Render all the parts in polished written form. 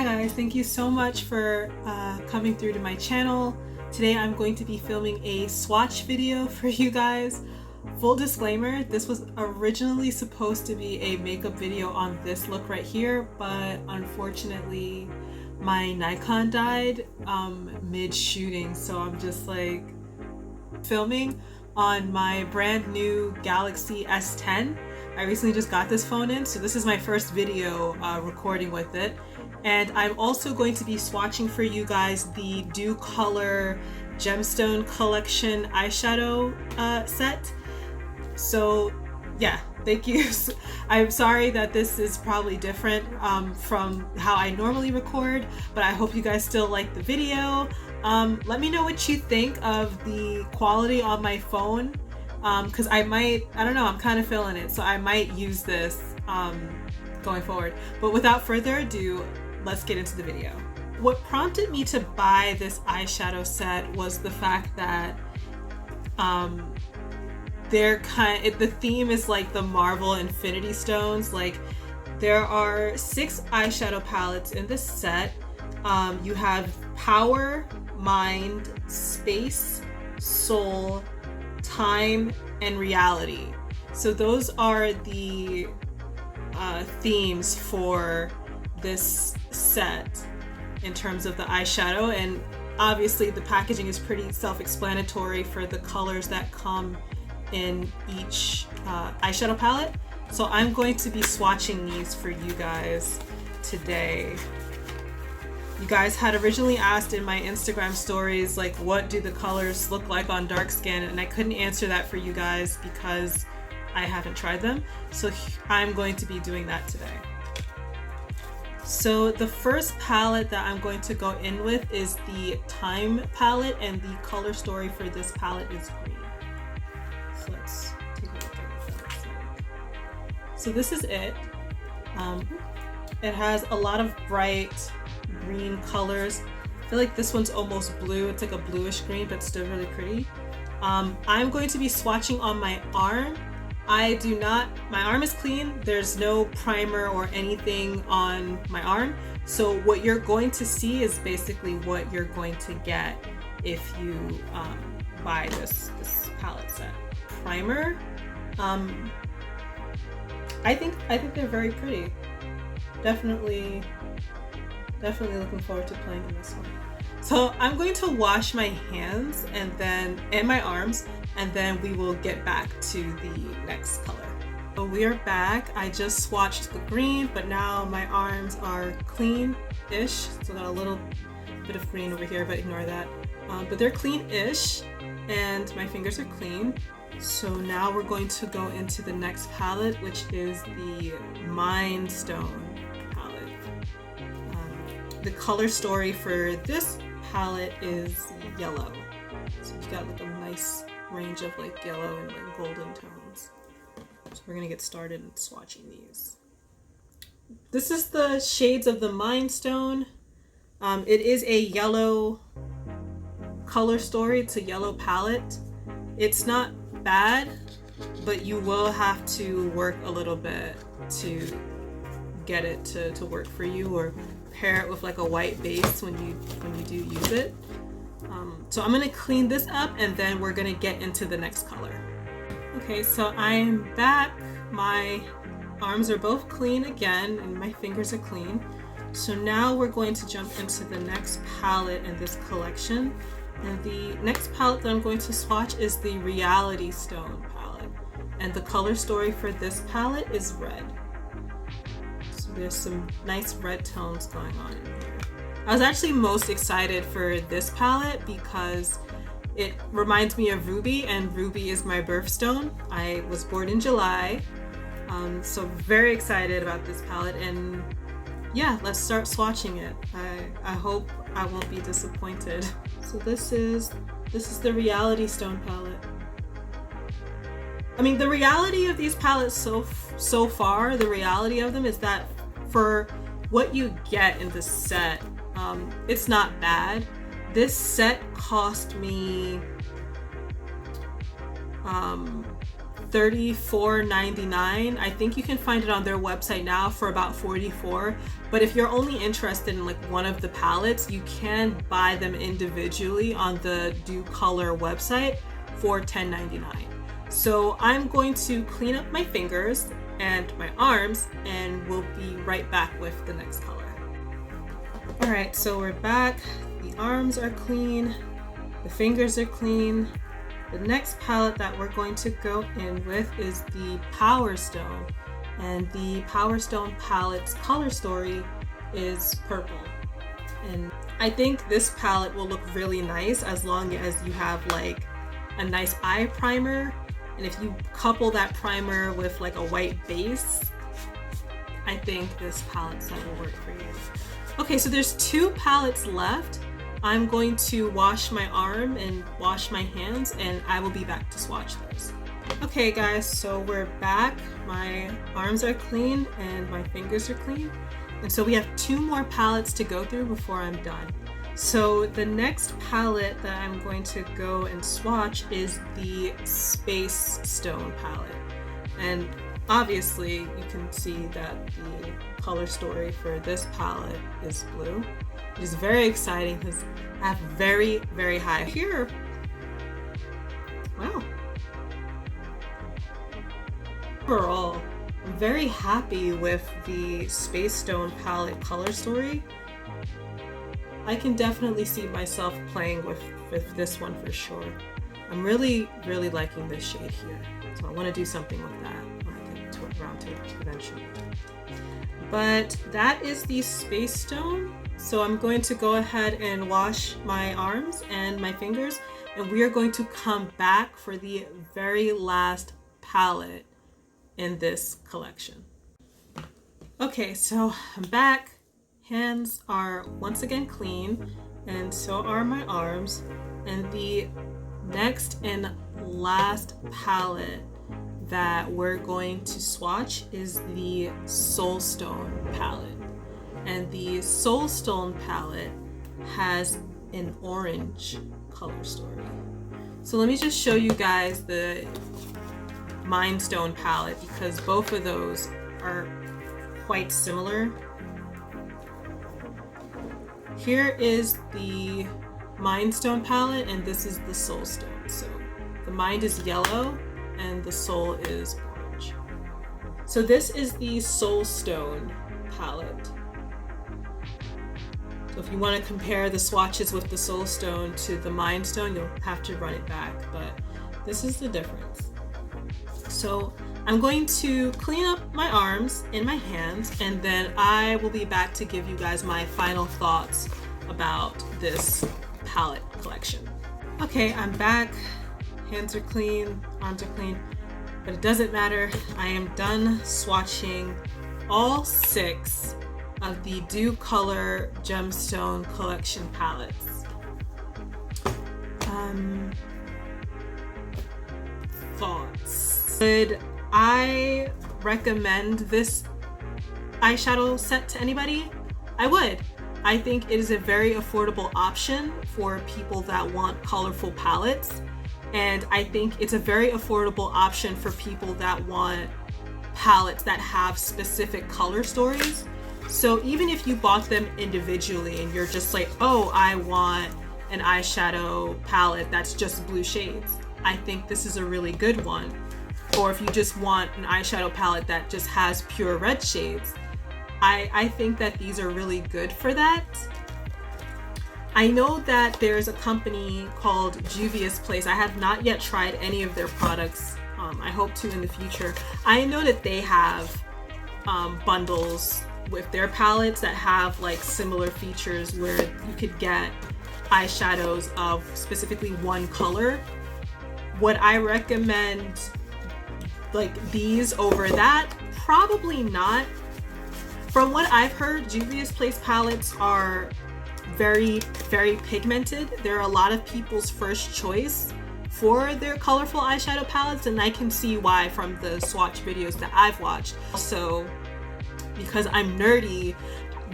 guys, thank you so much for coming through to my channel. Today I'm going to be filming a swatch video for you guys. Full disclaimer, this was originally supposed to be a makeup video on this look right here, but unfortunately my Nikon died mid-shooting, so I'm just like filming on my brand new Galaxy S10. I recently just got this phone in, so this is my first video recording with it. And I'm also going to be swatching for you guys the Docolor Gemstone collection eyeshadow set. So yeah, thank you. I'm sorry that this is probably different from how I normally record, but I hope you guys still like the video. Let me know what you think of the quality on my phone, because I don't know, I'm kind of feeling it, so I might use this going forward. But without further ado, let's get into the video. What prompted me to buy this eyeshadow set was the fact that the theme is like the Marvel Infinity Stones. Like, there are 6 eyeshadow palettes in this set. You have Power, Mind, Space, Soul, Time, and Reality. So those are the themes for this set in terms of the eyeshadow, and obviously the packaging is pretty self-explanatory for the colors that come in each eyeshadow palette. So I'm going to be swatching these for you guys today. You guys had originally asked in my Instagram stories, like, what do the colors look like on dark skin, and I couldn't answer that for you guys because I haven't tried them. So I'm going to be doing that today. So the first palette that I'm going to go in with is the Time palette, and the color story for this palette is green. So let's take a look at what that looks like. So this is it. It has a lot of bright green colors. I feel like this one's almost blue. It's like a bluish green, but still really pretty. I'm going to be swatching on my arm. My arm is clean. There's no primer or anything on my arm. So what you're going to see is basically what you're going to get if you buy this palette set. Primer, I think they're very pretty. Definitely looking forward to playing in this one. So I'm going to wash my hands and my arms, and then we will get back to the next color. So we are back. I just swatched the green, but now my arms are clean-ish. So got a little bit of green over here, but ignore that. But they're clean-ish, and my fingers are clean. So now we're going to go into the next palette, which is the Mind Stone palette. The color story for this palette is yellow. So you've got like a nice range of like yellow and like golden tones. So we're gonna get started in swatching these. This is the shades of the Mind Stone. It is a yellow color story. It's a yellow palette. It's not bad, but you will have to work a little bit to get it to work for you, or pair it with like a white base when you do use it. So I'm gonna clean this up, and then we're gonna get into the next color. Okay, so I'm back. My arms are both clean again, and my fingers are clean. So now we're going to jump into the next palette in this collection. And the next palette that I'm going to swatch is the Reality Stone palette. And the color story for this palette is red. So there's some nice red tones going on in here. I was actually most excited for this palette because it reminds me of Ruby, and Ruby is my birthstone. I was born in July, so very excited about this palette. And yeah, let's start swatching it. I hope I won't be disappointed. So this is the Reality Stone palette. I mean, the reality of these palettes so far, the reality of them is that for what you get in this set, it's not bad. This set cost me $34.99. I think you can find it on their website now for about $44. But if you're only interested in like one of the palettes, you can buy them individually on the Docolor website for $10.99. So I'm going to clean up my fingers and my arms, and we'll be right back with the next color. All right, so we're back. The arms are clean, the fingers are clean. The next palette that we're going to go in with is the Power Stone, and the Power Stone palette's color story is purple. And I think this palette will look really nice as long as you have like a nice eye primer, and if you couple that primer with like a white base, I think this palette set will work for you. Okay, so there's 2 palettes left. I'm going to wash my arm and wash my hands, and I will be back to swatch those. Okay guys, so we're back. My arms are clean and my fingers are clean. And so we have 2 more palettes to go through before I'm done. So the next palette that I'm going to go and swatch is the Space Stone palette. And obviously you can see that the color story for this palette is blue. It is very exciting because I have very, very high here. Wow. Overall, I'm very happy with the Space Stone palette color story. I can definitely see myself playing with this one for sure. I'm really, really liking this shade here. So I want to do something with that when I get around to it eventually. But that is the Space Stone. So I'm going to go ahead and wash my arms and my fingers, and we are going to come back for the very last palette in this collection. Okay, so I'm back. Hands are once again clean, and so are my arms. And the next and last palette that we're going to swatch is the Soulstone palette. And the Soulstone palette has an orange color story. So let me just show you guys the Mind Stone palette because both of those are quite similar. Here is the Mind Stone palette, and this is the Soulstone. So the Mind is yellow and the Soul is orange. So this is the Soulstone palette. So if you want to compare the swatches with the Soulstone to the Mind Stone, you'll have to run it back, but this is the difference. So I'm going to clean up my arms and my hands, and then I will be back to give you guys my final thoughts about this palette collection. Okay, I'm back. Hands are clean, arms are clean, but it doesn't matter. I am done swatching all 6 of the Docolor Gemstone collection palettes. Thoughts. Would I recommend this eyeshadow set to anybody? I would. I think it is a very affordable option for people that want colorful palettes. And I think it's a very affordable option for people that want palettes that have specific color stories. So even if you bought them individually and you're just like, oh, I want an eyeshadow palette that's just blue shades, I think this is a really good one. Or if you just want an eyeshadow palette that just has pure red shades, I think that these are really good for that. I know that there's a company called Juvia's Place. I have not yet tried any of their products. I hope to in the future. I know that they have bundles with their palettes that have like similar features where you could get eyeshadows of specifically one color. Would I recommend like these over that? Probably not. From what I've heard, Juvia's Place palettes are very, very pigmented. They're a lot of people's first choice for their colorful eyeshadow palettes, and I can see why from the swatch videos that I've watched. Also, because I'm nerdy,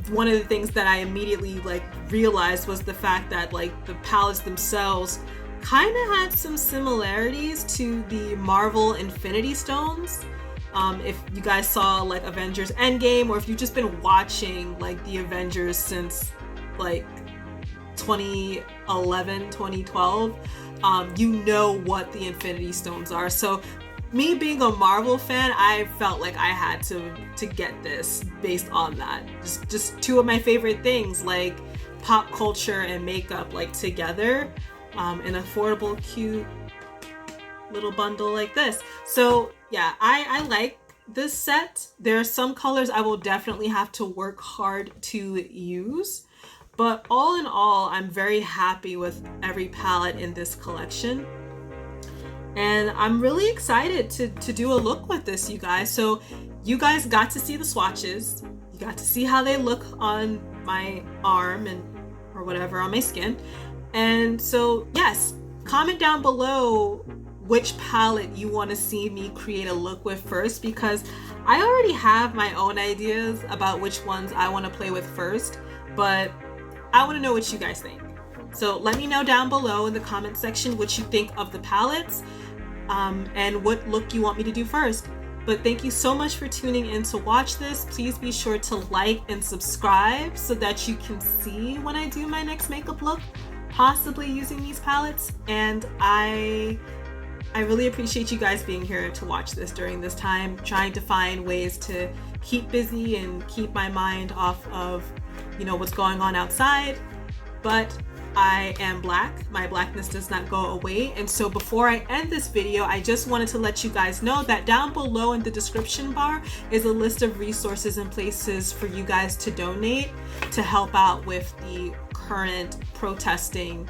one of the things that I immediately like realized was the fact that like the palettes themselves kind of had some similarities to the Marvel Infinity Stones. If you guys saw like Avengers Endgame, or if you've just been watching like the Avengers since like 2011, 2012, you know what the Infinity Stones are. So me being a Marvel fan, I felt like I had to get this based on that. Just two of my favorite things, like pop culture and makeup, like together, an affordable, cute little bundle like this. So yeah, I like this set. There are some colors I will definitely have to work hard to use, but all in all, I'm very happy with every palette in this collection. And I'm really excited to do a look with this, you guys. So you guys got to see the swatches. You got to see how they look on my arm or whatever, on my skin. And so yes, comment down below which palette you want to see me create a look with first, because I already have my own ideas about which ones I want to play with first, but I want to know what you guys think. So let me know down below in the comment section what you think of the palettes, and what look you want me to do first. But thank you so much for tuning in to watch this. Please be sure to like and subscribe so that you can see when I do my next makeup look, possibly using these palettes. And I really appreciate you guys being here to watch this during this time, trying to find ways to keep busy and keep my mind off of, you know, what's going on outside. But I am Black. My Blackness does not go away. And so before I end this video, I just wanted to let you guys know that down below in the description bar is a list of resources and places for you guys to donate to help out with the current protesting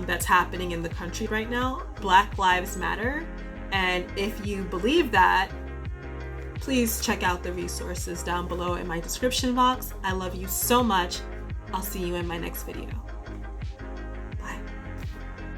that's happening in the country right now. Black Lives Matter. And if you believe that, please check out the resources down below in my description box. I love you so much. I'll see you in my next video.